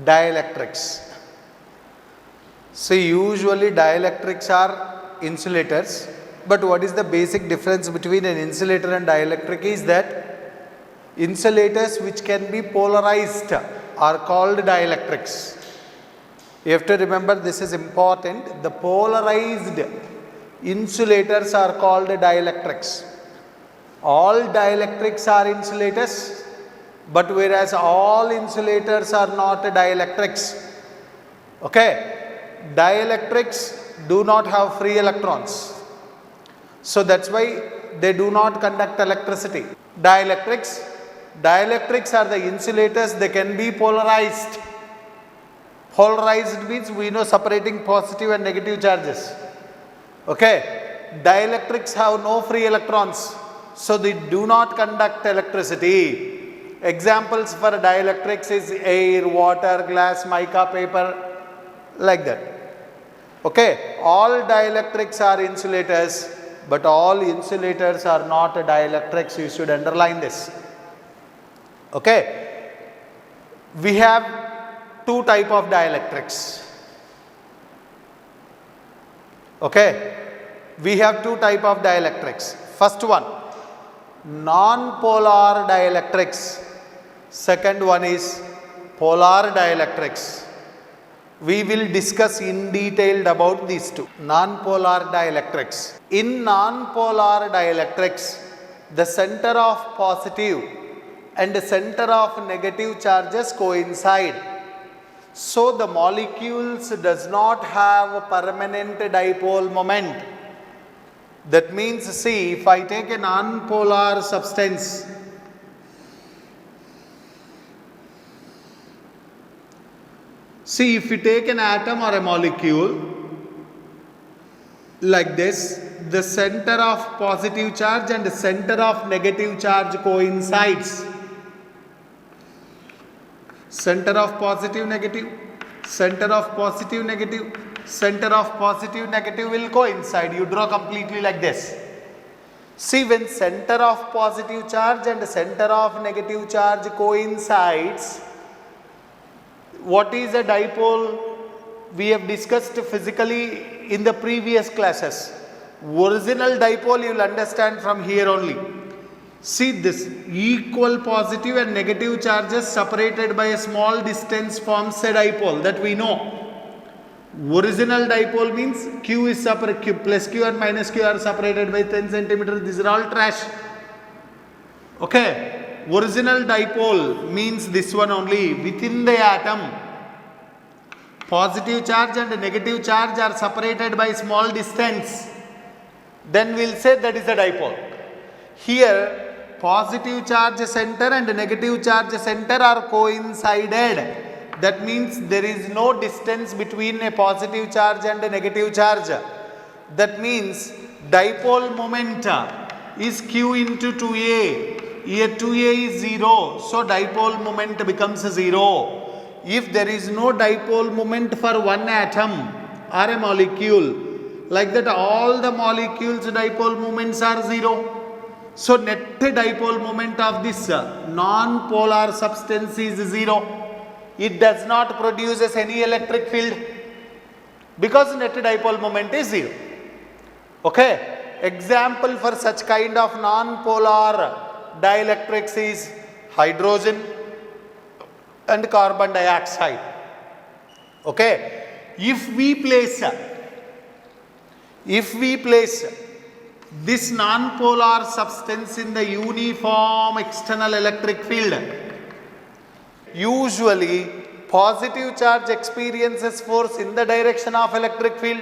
Dielectrics. See, usually dielectrics are insulators, but what is the basic difference between an insulator and dielectric is that insulators which can be polarized are called dielectrics. You have to remember, this is important. The polarized insulators are called dielectrics. All dielectrics are insulators, but whereas all insulators are not dielectrics. Okay. Dielectrics do not have free electrons. So that's why they do not conduct electricity. Dielectrics are the insulators, they can be polarized. Polarized means we know separating positive and negative charges. Okay. Dielectrics have no free electrons, so they do not conduct electricity. Examples for dielectrics is air, water, glass, mica, paper, like that. Okay. All dielectrics are insulators, but all insulators are not dielectrics. You should underline this. Okay. We have two types of dielectrics. Okay. We have two types of dielectrics. First one, non-polar dielectrics. Second one is polar dielectrics. We will discuss in detail about these two. Non-polar dielectrics. In non-polar dielectrics, the center of positive and the center of negative charges coincide. So the molecules does not have a permanent dipole moment. That means, see, if I take a non-polar substance, see, if you take an atom or a molecule like this, the center of positive charge and the center of negative charge coincides. Center of positive, negative, center of positive, negative, center of positive, negative will coincide. You draw completely like this. See, when center of positive charge and center of negative charge coincides, what is a dipole? We have discussed physically in the previous classes. Original dipole you will understand from here only. See, this equal positive and negative charges separated by a small distance forms a dipole, that we know. Original dipole means Q is separate, Q plus Q and minus Q are separated by 10 centimeters. These are all trash. Okay. Original dipole means this one only. Within the atom, positive charge and negative charge are separated by small distance. Then we will say that is a dipole. Here, positive charge center and negative charge center are coincided. That means there is no distance between a positive charge and a negative charge. That means dipole moment is Q into 2A. Here 2A is 0. So dipole moment becomes 0. If there is no dipole moment for one atom or a molecule, like that all the molecules dipole moments are 0. So net dipole moment of this non-polar substance is 0. It does not produce any electric field because net dipole moment is 0. Okay. Example for such kind of non-polar dielectrics is hydrogen and carbon dioxide. Okay. If we place this non-polar substance in the uniform external electric field, usually positive charge experiences force in the direction of electric field,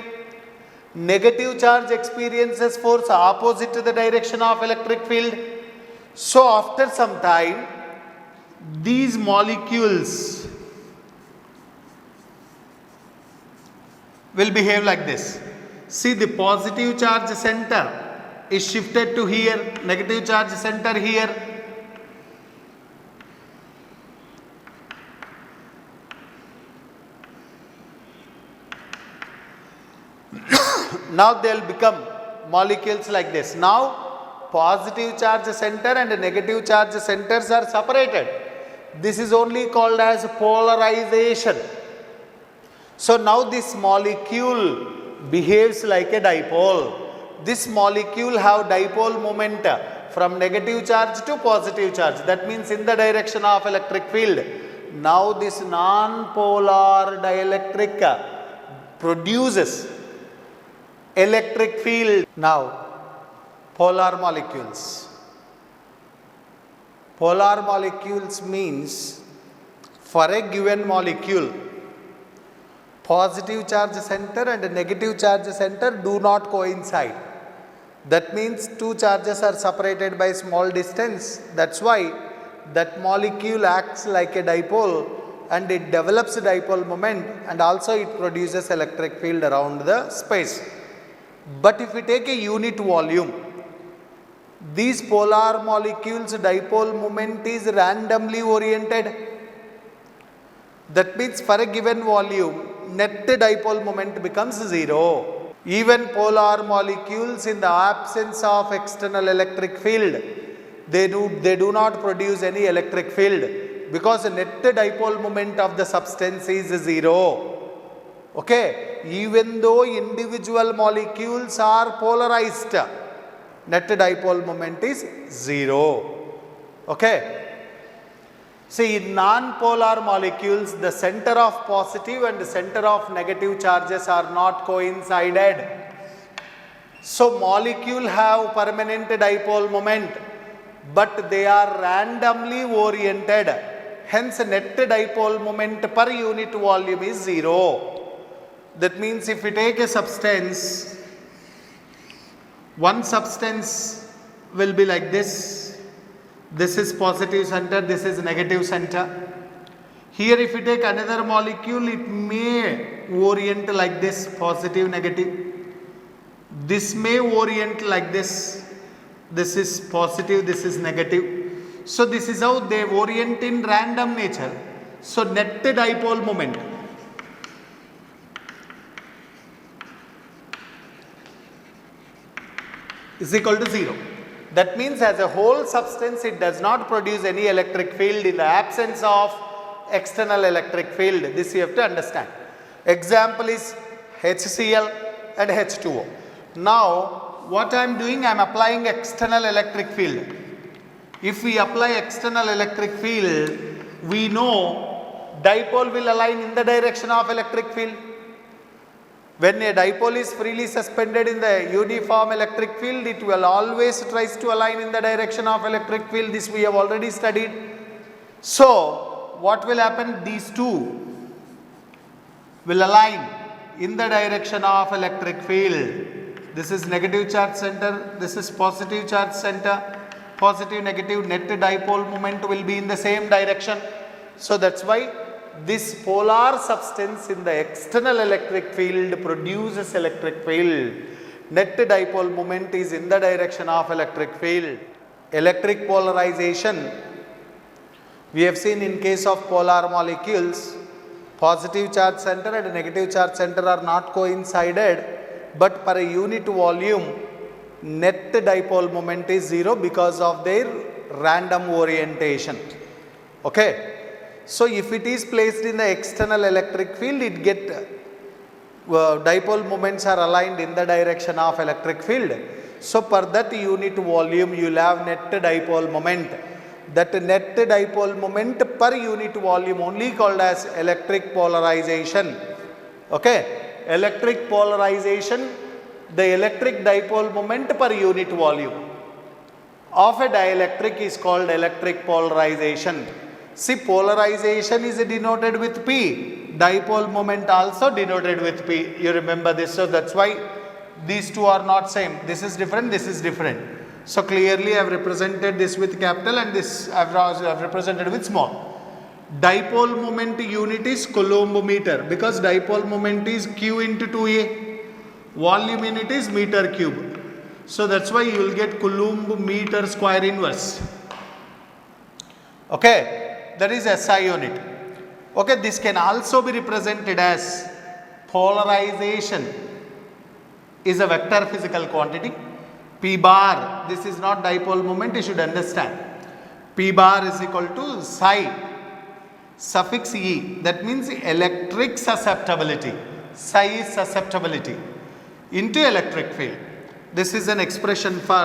negative charge experiences force opposite to the direction of electric field. So after some time, these molecules will behave like this. See, the positive charge center is shifted to here, negative charge center here. Now they will become molecules like this. Now positive charge center and negative charge centers are separated. This is only called as polarization. So now this molecule behaves like a dipole. This molecule have dipole moment from negative charge to positive charge. That means in the direction of electric field. Now this non-polar dielectric produces electric field. Now polar molecules. Polar molecules means for a given molecule, positive charge center and negative charge center do not coincide. That means two charges are separated by small distance. That's why that molecule acts like a dipole and it develops dipole moment, and also it produces electric field around the space. But if we take a unit volume, these polar molecules dipole moment is randomly oriented. That means for a given volume, net dipole moment becomes 0. Even polar molecules, in the absence of external electric field, they do not produce any electric field because net dipole moment of the substance is 0. Okay, even though individual molecules are polarized, net dipole moment is 0. Okay. See, in non-polar molecules, the center of positive and the center of negative charges are not coincided. So molecule have permanent dipole moment, but they are randomly oriented. Hence net dipole moment per unit volume is 0. That means if we take a substance, one substance will be like this. This is positive center, this is negative center. Here if we take another molecule, it may orient like this, positive, negative. This may orient like this. This is positive, this is negative. So this is how they orient in random nature. So net dipole moment is equal to 0. That means as a whole substance, it does not produce any electric field in the absence of external electric field. This you have to understand. Example is HCl and H2O. Now what I am doing, I am applying external electric field. If we apply external electric field, we know dipole will align in the direction of electric field. When a dipole is freely suspended in the uniform electric field, it will always tries to align in the direction of electric field. This we have already studied. So what will happen? These two will align in the direction of electric field. This is negative charge center, this is positive charge center. Positive, negative, net dipole moment will be in the same direction. So that's why this polar substance in the external electric field produces electric field. Net dipole moment is in the direction of electric field. Electric polarization, we have seen in case of polar molecules, positive charge center and negative charge center are not coincided, but per a unit volume, net dipole moment is 0 because of their random orientation. Okay. So if it is placed in the external electric field, it get dipole moments are aligned in the direction of electric field. So per that unit volume, you will have net dipole moment. That net dipole moment per unit volume only called as electric polarization. Okay, electric polarization, the electric dipole moment per unit volume of a dielectric is called electric polarization. See, polarization is denoted with P, dipole moment also denoted with P. You remember this, so that's why these two are not same. This is different, this is different. So clearly I have represented this with capital and this I have represented with small. Dipole moment unit is Coulomb meter because dipole moment is Q into 2A. Volume unit is meter cube. So that's why you will get Coulomb meter square inverse. Okay. That is SI unit. Okay, this can also be represented as polarization is a vector physical quantity. P bar, this is not dipole moment, you should understand. P bar is equal to psi suffix E, that means electric susceptibility. Psi is susceptibility into electric field. This is an expression for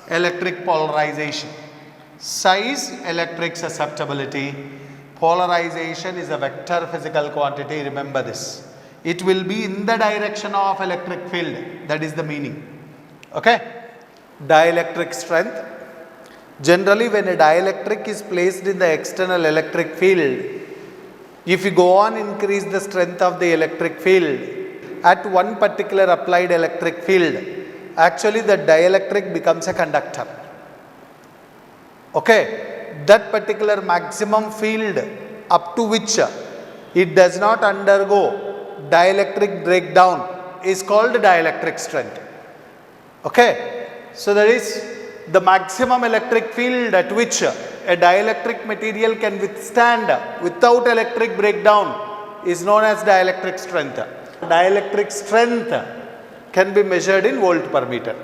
electric polarization. Psi is electric susceptibility. Polarization is a vector physical quantity. Remember this. It will be in the direction of electric field. That is the meaning. Okay. Dielectric strength. Generally, when a dielectric is placed in the external electric field, if you go on increase the strength of the electric field at one particular applied electric field, actually the dielectric becomes a conductor. Okay, that particular maximum field up to which it does not undergo dielectric breakdown is called dielectric strength. Okay, so that is the maximum electric field at which a dielectric material can withstand without electric breakdown is known as dielectric strength. Dielectric strength can be measured in volt per meter.